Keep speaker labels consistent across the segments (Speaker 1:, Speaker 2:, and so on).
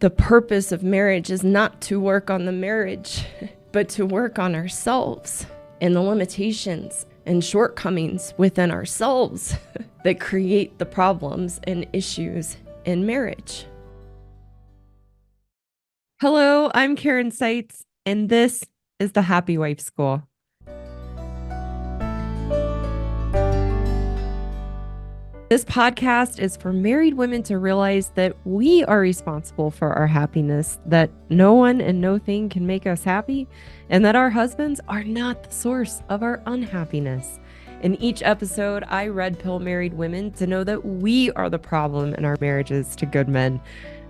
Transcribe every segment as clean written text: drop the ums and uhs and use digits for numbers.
Speaker 1: The purpose of marriage is not to work on the marriage, but to work on ourselves and the limitations and shortcomings within ourselves that create the problems and issues in marriage. Hello, I'm Karen Seitz, and this is the Happy Wife School. This podcast is for married women to realize that we are responsible for our happiness, that no one and no thing can make us happy, and that our husbands are not the source of our unhappiness. In each episode, I red pill married women to know that we are the problem in our marriages to good men.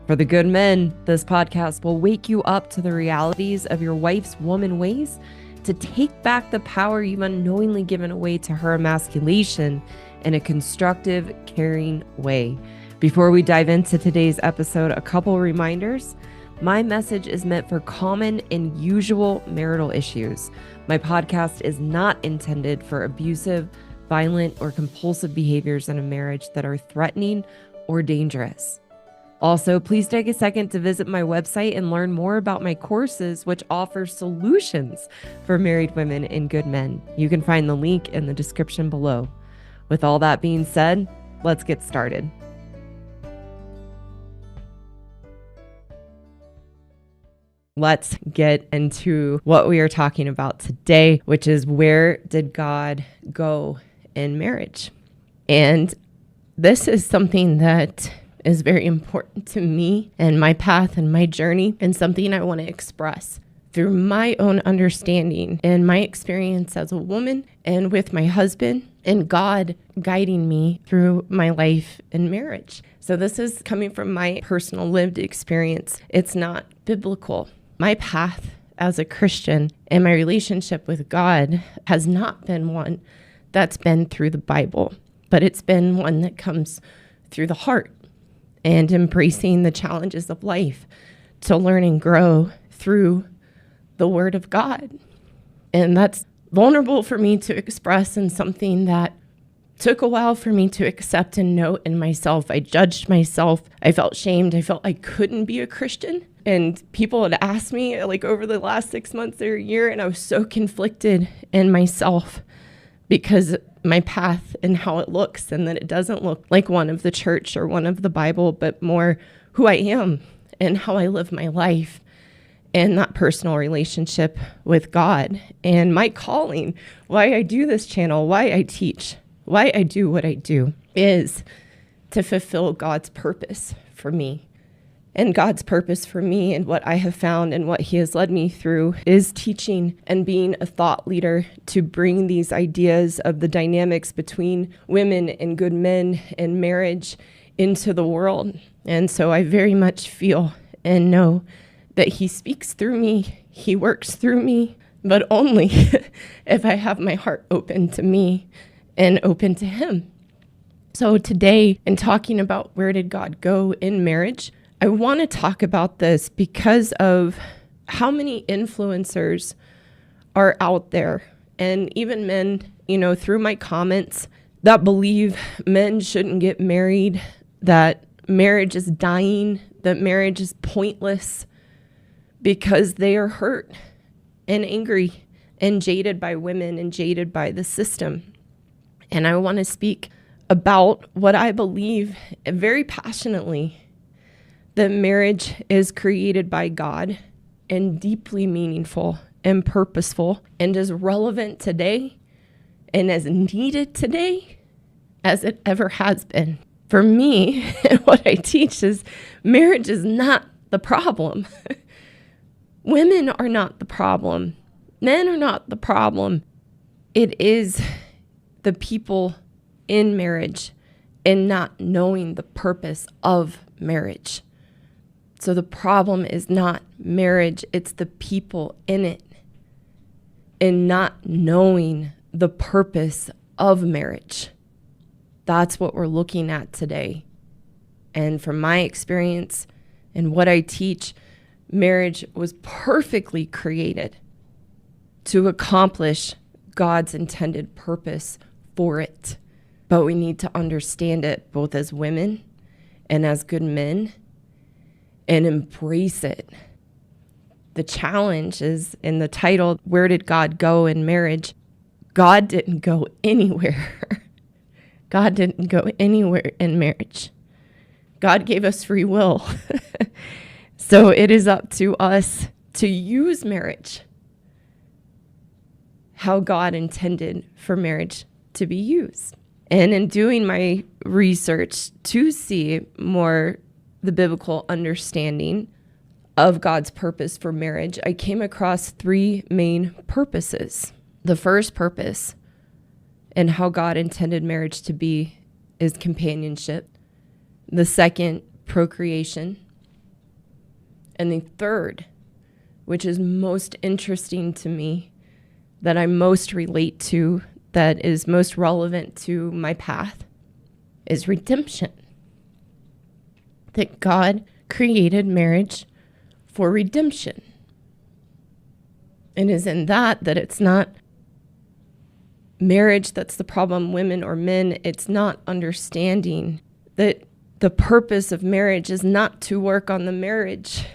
Speaker 1: For the good men, this podcast will wake you up to the realities of your wife's woman ways, to take back the power you've unknowingly given away to her emasculation in a constructive, caring way. Before we dive into today's episode, a couple reminders. My message is meant for common and usual marital issues. My podcast is not intended for abusive, violent, or compulsive behaviors in a marriage that are threatening or dangerous. Also, please take a second to visit my website and learn more about my courses, which offer solutions for married women and good men. You can find the link in the description below. With all that being said, let's get started. Let's get into what we are talking about today, which is where did God go in marriage? And this is something that is very important to me and my path and my journey, and something I want to express through my own understanding and my experience as a woman and with my husband, and God guiding me through my life and marriage. So this is coming from my personal lived experience. It's not biblical. My path as a Christian and my relationship with God has not been one that's been through the Bible, but it's been one that comes through the heart and embracing the challenges of life to learn and grow through the Word of God. And that's vulnerable for me to express, and something that took a while for me to accept and know in myself. I judged myself. I felt shamed. I felt I couldn't be a Christian. And people had asked me like over the last 6 months or a year, and I was so conflicted in myself because my path and how it looks, and that it doesn't look like one of the church or one of the Bible, but more who I am and how I live my life and that personal relationship with God. And my calling, why I do this channel, why I teach, why I do what I do, is to fulfill God's purpose for me. And God's purpose for me, and what I have found and what He has led me through, is teaching and being a thought leader to bring these ideas of the dynamics between women and good men and marriage into the world. And so I very much feel and know that He speaks through me, He works through me, but only if I have my heart open to me and open to Him. So today, in talking about where did God go in marriage, I want to talk about this because of how many influencers are out there, and even men, through my comments, that believe men shouldn't get married, that marriage is dying, that marriage is pointless, because they are hurt and angry and jaded by women and jaded by the system. And I want to speak about what I believe very passionately, that marriage is created by God and deeply meaningful and purposeful and as relevant today and as needed today as it ever has been. For me, and what I teach is marriage is not the problem. Women are not the problem. Men are not the problem. It is the people in marriage and not knowing the purpose of marriage. So the problem is not marriage, it's the people in it and not knowing the purpose of marriage. That's what we're looking at today. And from my experience and what I teach, marriage was perfectly created to accomplish God's intended purpose for it. But we need to understand it both as women and as good men, and embrace it. The challenge is in the title, Where Did God Go in Marriage? God didn't go anywhere. God didn't go anywhere in marriage. God gave us free will. So it is up to us to use marriage how God intended for marriage to be used. And in doing my research to see more the biblical understanding of God's purpose for marriage, I came across three main purposes. The first purpose and how God intended marriage to be is companionship. The second, procreation. And the third, which is most interesting to me, that I most relate to, that is most relevant to my path, is redemption. That God created marriage for redemption. And is in that it's not marriage that's the problem, women or men. It's not understanding that the purpose of marriage is not to work on the marriage,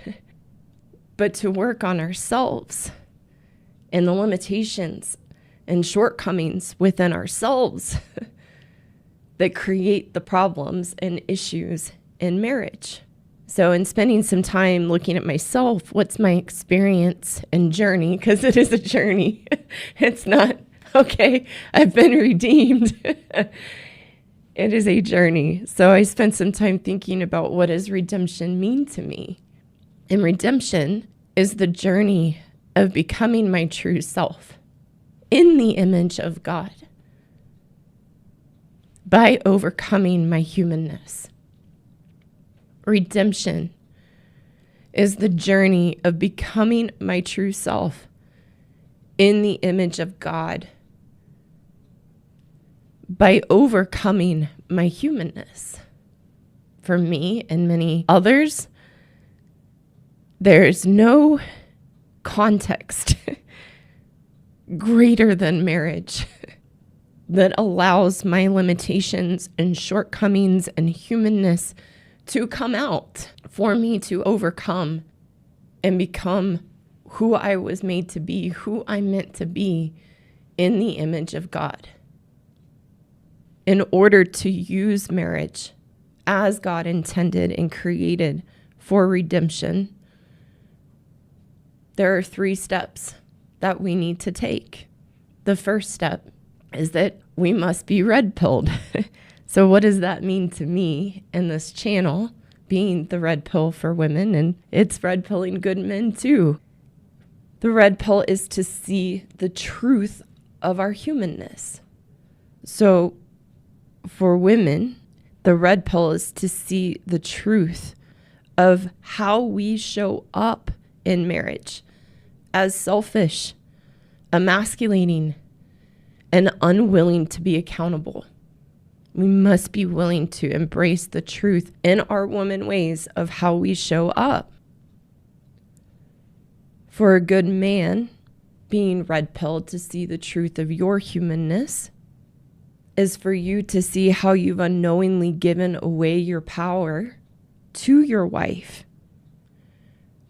Speaker 1: but to work on ourselves and the limitations and shortcomings within ourselves that create the problems and issues in marriage. So in spending some time looking at myself, what's my experience and journey? Because it is a journey. It's not, okay, I've been redeemed. It is a journey. So I spent some time thinking about what does redemption mean to me? And redemption is the journey of becoming my true self in the image of God by overcoming my humanness. Redemption is the journey of becoming my true self in the image of God by overcoming my humanness. For me and many others, there's no context greater than marriage that allows my limitations and shortcomings and humanness to come out for me to overcome and become who I was made to be, who I'm meant to be in the image of God. In order to use marriage as God intended and created for redemption, there are 3 steps that we need to take. The first step is that we must be red-pilled. So what does that mean to me in this channel, being the red pill for women, and it's red-pilling good men too? The red pill is to see the truth of our humanness. So for women, the red pill is to see the truth of how we show up in marriage as selfish, emasculating, and unwilling to be accountable. We must be willing to embrace the truth in our woman ways of how we show up. For a good man, being red-pilled to see the truth of your humanness is for you to see how you've unknowingly given away your power to your wife,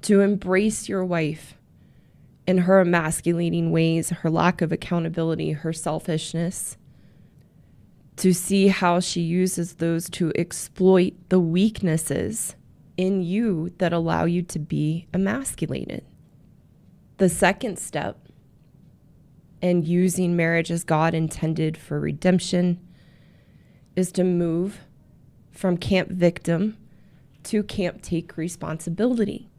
Speaker 1: to embrace your wife in her emasculating ways, her lack of accountability, her selfishness, to see how she uses those to exploit the weaknesses in you that allow you to be emasculated. The second step in using marriage as God intended for redemption is to move from camp victim to camp take responsibility.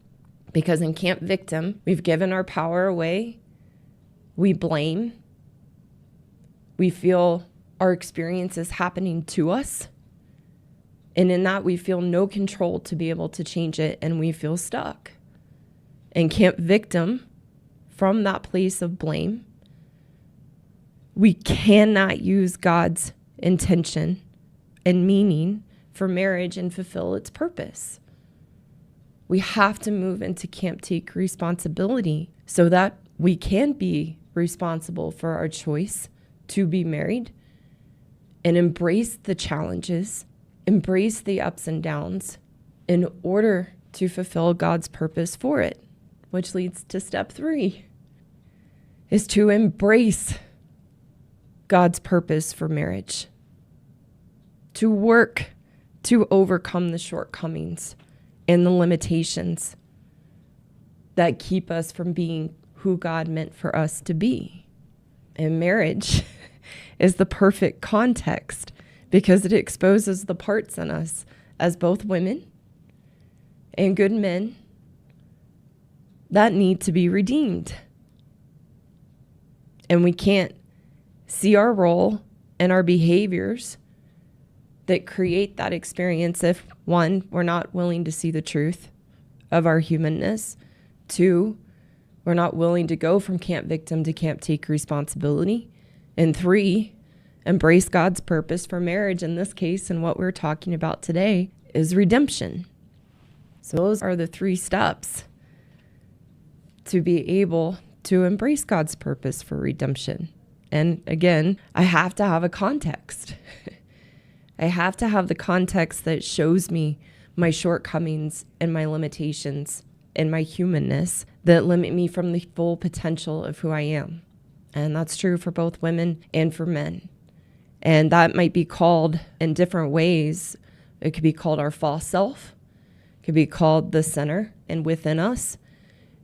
Speaker 1: Because in camp victim, we've given our power away, we blame, we feel our experience is happening to us, and in that we feel no control to be able to change it, and we feel stuck. In camp victim, from that place of blame, we cannot use God's intention and meaning for marriage and fulfill its purpose. We have to move into camp take responsibility so that we can be responsible for our choice to be married and embrace the challenges, embrace the ups and downs in order to fulfill God's purpose for it, which leads to step 3, is to embrace God's purpose for marriage, to work to overcome the shortcomings and the limitations that keep us from being who God meant for us to be. And marriage is the perfect context because it exposes the parts in us as both women and good men that need to be redeemed. And we can't see our role and our behaviors that create that experience if, 1, we're not willing to see the truth of our humanness. 2, we're not willing to go from camp victim to camp take responsibility. And 3, embrace God's purpose for marriage. In this case, and what we're talking about today, is redemption. So those are the 3 steps to be able to embrace God's purpose for redemption. And again, I have to have a context. I have to have the context that shows me my shortcomings and my limitations and my humanness that limit me from the full potential of who I am. And that's true for both women and for men. And that might be called in different ways. It could be called our false self. It could be called the sinner and within us.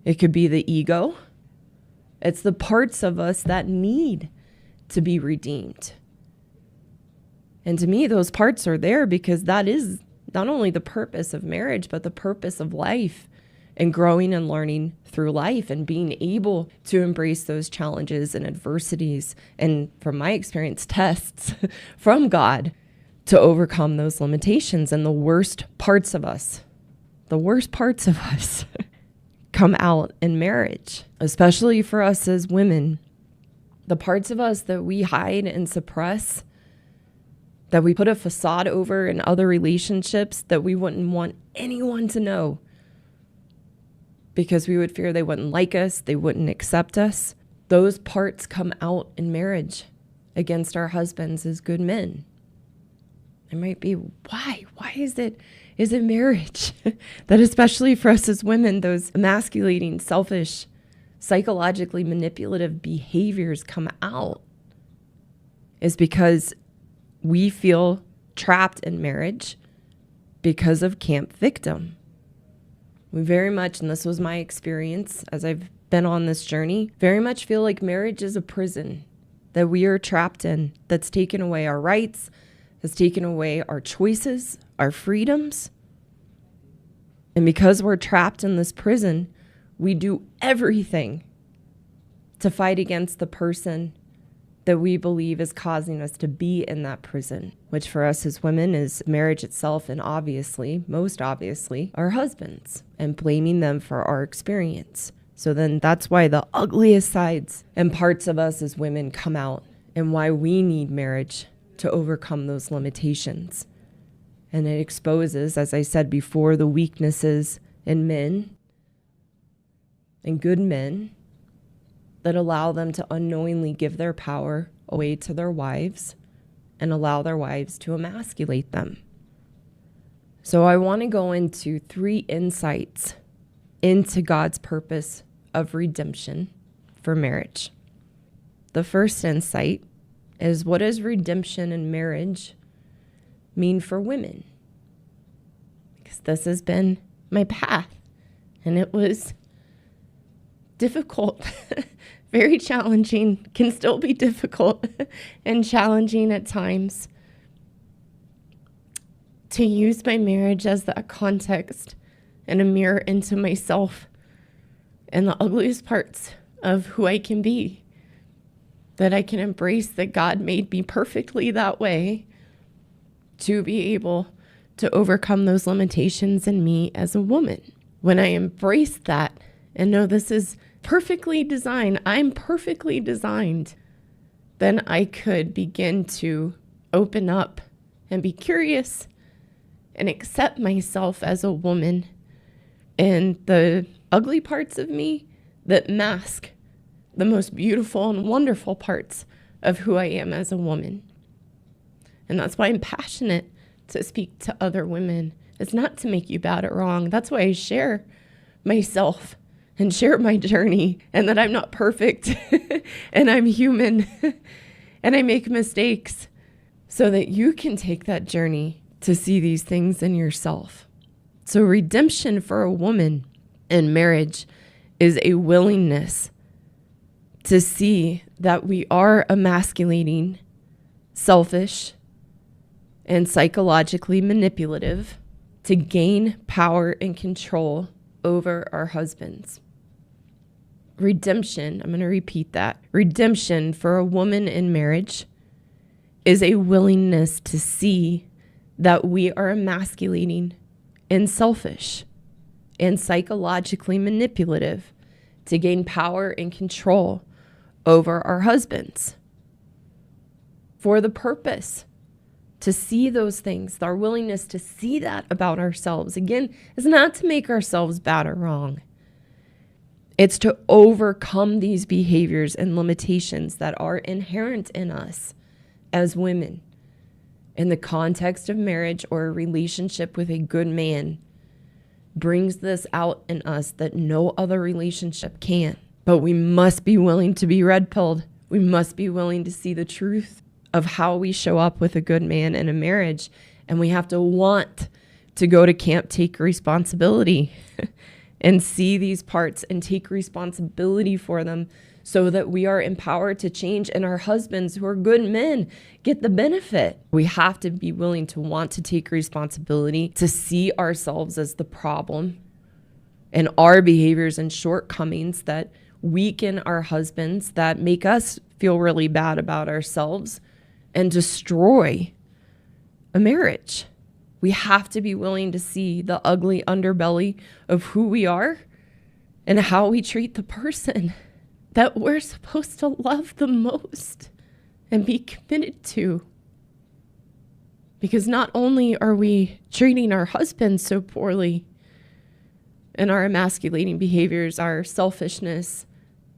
Speaker 1: It could be the ego. It's the parts of us that need to be redeemed. And to me, those parts are there because that is not only the purpose of marriage, but the purpose of life and growing and learning through life and being able to embrace those challenges and adversities. And from my experience, tests from God to overcome those limitations. And the worst parts of us come out in marriage, especially for us as women. The parts of us that we hide and suppress, that we put a facade over in other relationships that we wouldn't want anyone to know because we would fear they wouldn't like us, they wouldn't accept us. Those parts come out in marriage against our husbands as good men. It might be, why? Why is it marriage that, especially for us as women, those emasculating, selfish, psychologically manipulative behaviors come out? Is because we feel trapped in marriage because of camp victim. We very much, and this was my experience as I've been on this journey, very much feel like marriage is a prison that we are trapped in, that's taken away our rights, has taken away our choices, our freedoms. And because we're trapped in this prison, we do everything to fight against the person that we believe is causing us to be in that prison, which for us as women is marriage itself and obviously, most obviously, our husbands, and blaming them for our experience. So then that's why the ugliest sides and parts of us as women come out and why we need marriage to overcome those limitations. And it exposes, as I said before, the weaknesses in men and good men that allow them to unknowingly give their power away to their wives and allow their wives to emasculate them. So I want to go into 3 insights into God's purpose of redemption for marriage. The first insight is, what does redemption in marriage mean for women? Because this has been my path, and it was difficult, very challenging, can still be difficult and challenging at times to use my marriage as that context and a mirror into myself and the ugliest parts of who I can be, that I can embrace that God made me perfectly that way to be able to overcome those limitations in me as a woman. When I embrace that and know this is perfectly designed, I'm perfectly designed, then I could begin to open up and be curious and accept myself as a woman and the ugly parts of me that mask the most beautiful and wonderful parts of who I am as a woman. And that's why I'm passionate to speak to other women It's not to make you bad or wrong. That's why I share myself and share my journey, and that I'm not perfect and I'm human and I make mistakes, so that you can take that journey to see these things in yourself. So redemption for a woman in marriage is a willingness to see that we are emasculating, selfish, and psychologically manipulative to gain power and control over our husbands. Redemption, I'm going to repeat that. Redemption for a woman in marriage is a willingness to see that we are emasculating and selfish and psychologically manipulative to gain power and control over our husbands for the purpose to see those things. Our willingness to see that about ourselves, again, is not to make ourselves bad or wrong. It's to overcome these behaviors and limitations that are inherent in us as women in the context of marriage or a relationship with a good man. Brings this out in us that no other relationship can. But we must be willing to be red-pilled. We must be willing to see the truth of how we show up with a good man in a marriage. And we have to want to go to camp, take responsibility and see these parts and take responsibility for them, so that we are empowered to change, and our husbands who are good men get the benefit. We have to be willing to want to take responsibility, to see ourselves as the problem and our behaviors and shortcomings that weaken our husbands, that make us feel really bad about ourselves and destroy a marriage. We have to be willing to see the ugly underbelly of who we are and how we treat the person that we're supposed to love the most and be committed to. Because not only are we treating our husbands so poorly in our emasculating behaviors, our selfishness,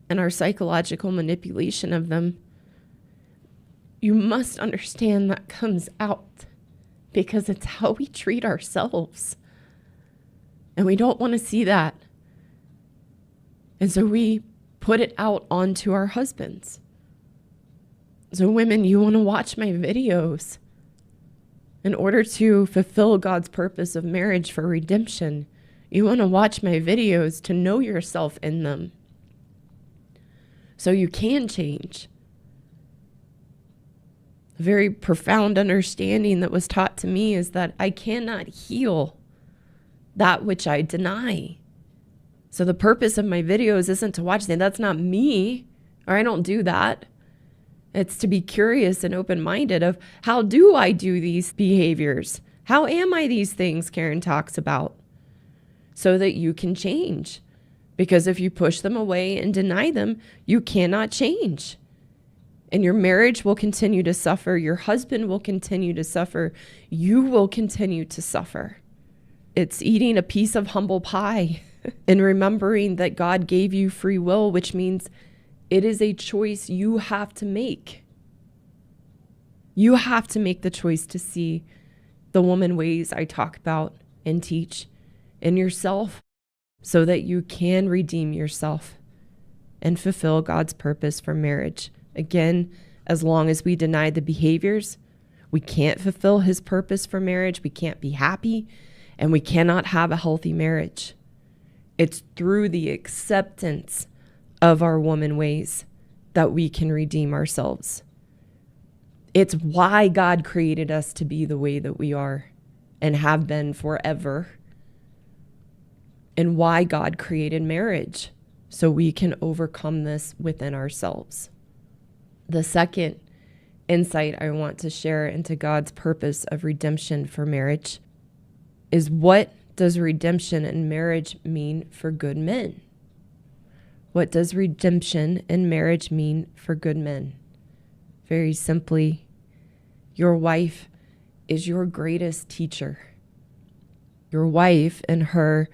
Speaker 1: and our psychological manipulation of them, you must understand that comes out because it's how we treat ourselves. And we don't want to see that. And so we put it out onto our husbands. So women, you want to watch my videos in order to fulfill God's purpose of marriage for redemption. You want to watch my videos to know yourself in them, so you can change. A very profound understanding that was taught to me is that I cannot heal that which I deny. So the purpose of my videos isn't to watch them. That's not me, or I don't do that. It's to be curious and open-minded of, how do I do these behaviors? How am I these things Karen talks about? So that you can change. Because if you push them away and deny them, you cannot change. And your marriage will continue to suffer. Your husband will continue to suffer. You will continue to suffer. It's eating a piece of humble pie and remembering that God gave you free will, which means it is a choice you have to make. You have to make the choice to see the woman ways I talk about and teach in yourself, so that you can redeem yourself and fulfill God's purpose for marriage. Again, as long as we deny the behaviors, we can't fulfill his purpose for marriage. We can't be happy, and we cannot have a healthy marriage. It's through the acceptance of our woman ways that we can redeem ourselves. It's why God created us to be the way that we are and have been forever. And why God created marriage, so we can overcome this within ourselves. The second insight I want to share into God's purpose of redemption for marriage is, what does redemption in marriage mean for good men? What does redemption in marriage mean for good men? Very simply, your wife is your greatest teacher. Your wife and her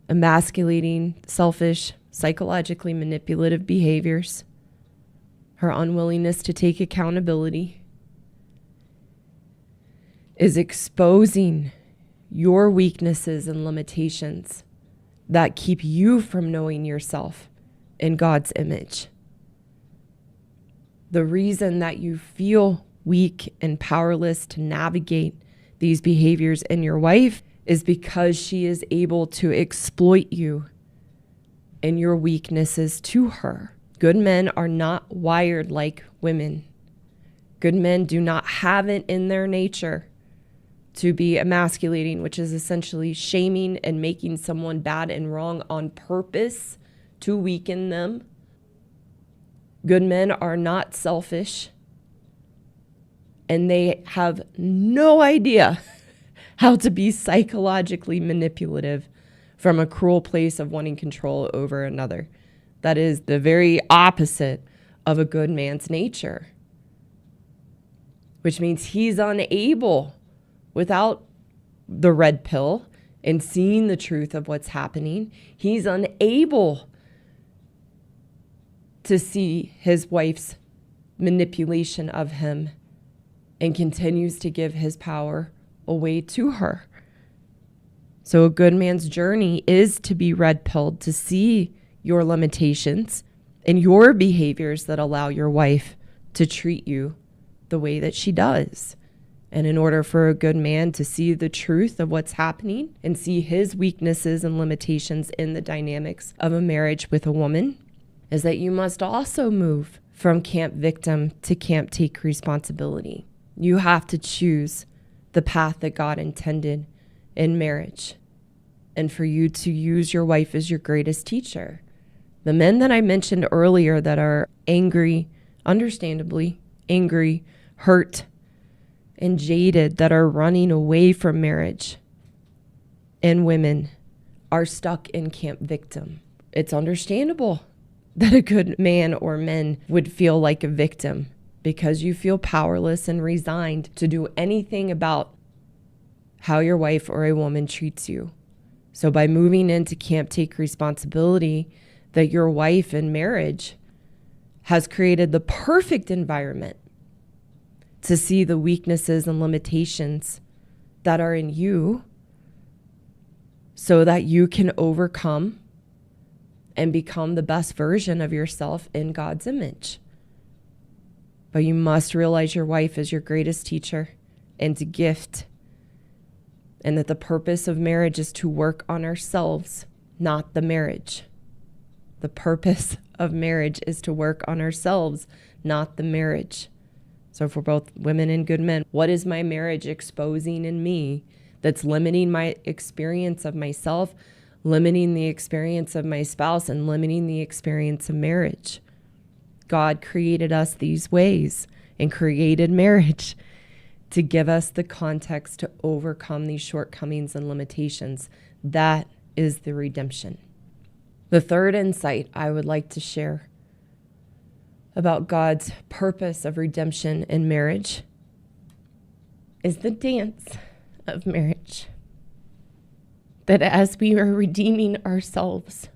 Speaker 1: emasculating, selfish, psychologically manipulative behaviors, her unwillingness to take accountability, is exposing your weaknesses and limitations that keep you from knowing yourself in God's image. The reason that you feel weak and powerless to navigate these behaviors in your wife is because she is able to exploit you and your weaknesses to her. Good men are not wired like women. Good men do not have it in their nature to be emasculating, which is essentially shaming and making someone bad and wrong on purpose to weaken them. Good men are not selfish, and they have no idea how to be psychologically manipulative from a cruel place of wanting control over another. That is the very opposite of a good man's nature, which means he's unable, without the red pill and seeing the truth of what's happening, he's unable to see his wife's manipulation of him and continues to give his power away to her. So a good man's journey is to be red-pilled, to see your limitations and your behaviors that allow your wife to treat you the way that she does. And in order for a good man to see the truth of what's happening and see his weaknesses and limitations in the dynamics of a marriage with a woman, is that you must also move from camp victim to camp take responsibility. You have to choose the path that God intended in marriage, and for you to use your wife as your greatest teacher. The men that I mentioned earlier that are angry, understandably angry, hurt, and jaded, that are running away from marriage, and women are stuck in camp victim. It's understandable that a good man or men would feel like a victim because you feel powerless and resigned to do anything about how your wife or a woman treats you. So by moving into camp take responsibility, that your wife in marriage has created the perfect environment to see the weaknesses and limitations that are in you so that you can overcome and become the best version of yourself in God's image. But you must realize your wife is your greatest teacher and gift, and that the purpose of marriage is to work on ourselves, not the marriage. The purpose of marriage is to work on ourselves, not the marriage. So for both women and good men, what is my marriage exposing in me that's limiting my experience of myself, limiting the experience of my spouse, and limiting the experience of marriage? God created us these ways and created marriage to give us the context to overcome these shortcomings and limitations. That is the redemption. The third insight I would like to share about God's purpose of redemption in marriage is the dance of marriage. That as we are redeeming ourselves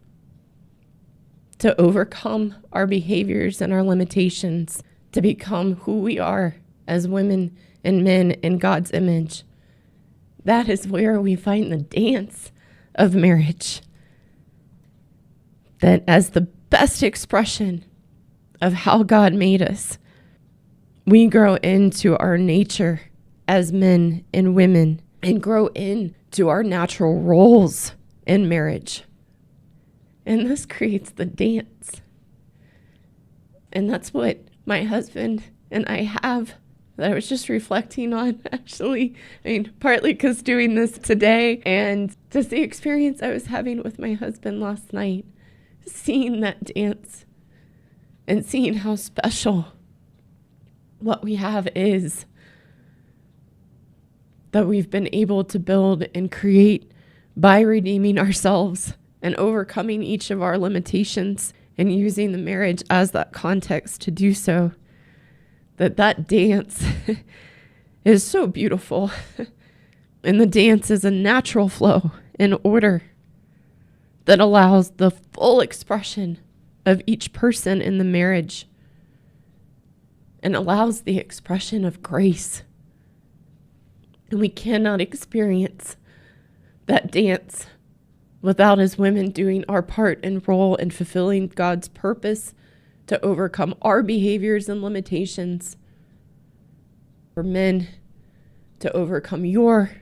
Speaker 1: to overcome our behaviors and our limitations, to become who we are as women and men in God's image, that is where we find the dance of marriage. That as the best expression of how God made us, we grow into our nature as men and women and grow into our natural roles in marriage. And this creates the dance. And that's what my husband and I have, that I was just reflecting on, actually. I mean, partly because doing this today and just the experience I was having with my husband last night, seeing that dance and seeing how special what we have is, that we've been able to build and create by redeeming ourselves and overcoming each of our limitations and using the marriage as that context to do so. That dance is so beautiful. And the dance is a natural flow in order that allows the full expression of each person in the marriage and allows the expression of grace. And we cannot experience that dance without as women doing our part and role in fulfilling God's purpose to overcome our behaviors and limitations. For men to overcome your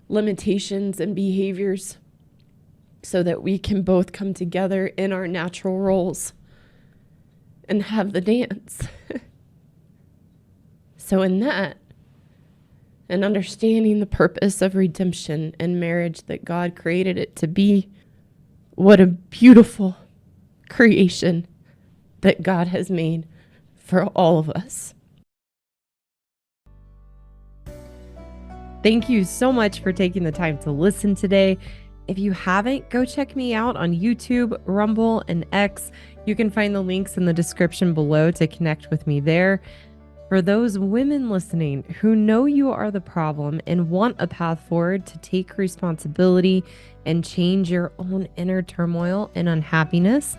Speaker 1: limitations and behaviors so that we can both come together in our natural roles and have the dance. So in that, and understanding the purpose of redemption and marriage that God created it to be, what a beautiful creation that God has made for all of us. Thank you so much for taking the time to listen today. If you haven't, go check me out on YouTube, Rumble, and X. You can find the links in the description below to connect with me there. For those women listening who know you are the problem and want a path forward to take responsibility and change your own inner turmoil and unhappiness,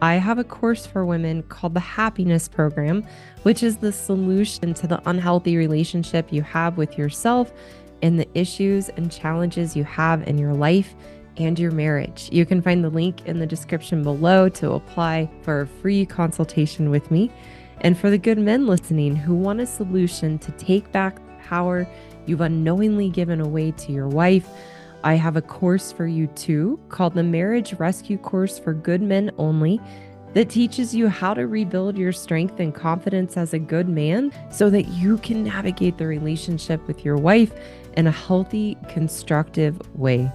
Speaker 1: I have a course for women called the Happiness Program, which is the solution to the unhealthy relationship you have with yourself and the issues and challenges you have in your life and your marriage. You can find the link in the description below to apply for a free consultation with me. And for the good men listening who want a solution to take back the power you've unknowingly given away to your wife, I have a course for you too called the Marriage Rescue Course for Good Men Only that teaches you how to rebuild your strength and confidence as a good man so that you can navigate the relationship with your wife in a healthy, constructive way.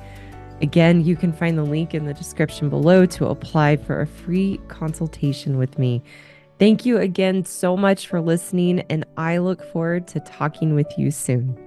Speaker 1: Again, you can find the link in the description below to apply for a free consultation with me. Thank you again so much for listening, and I look forward to talking with you soon.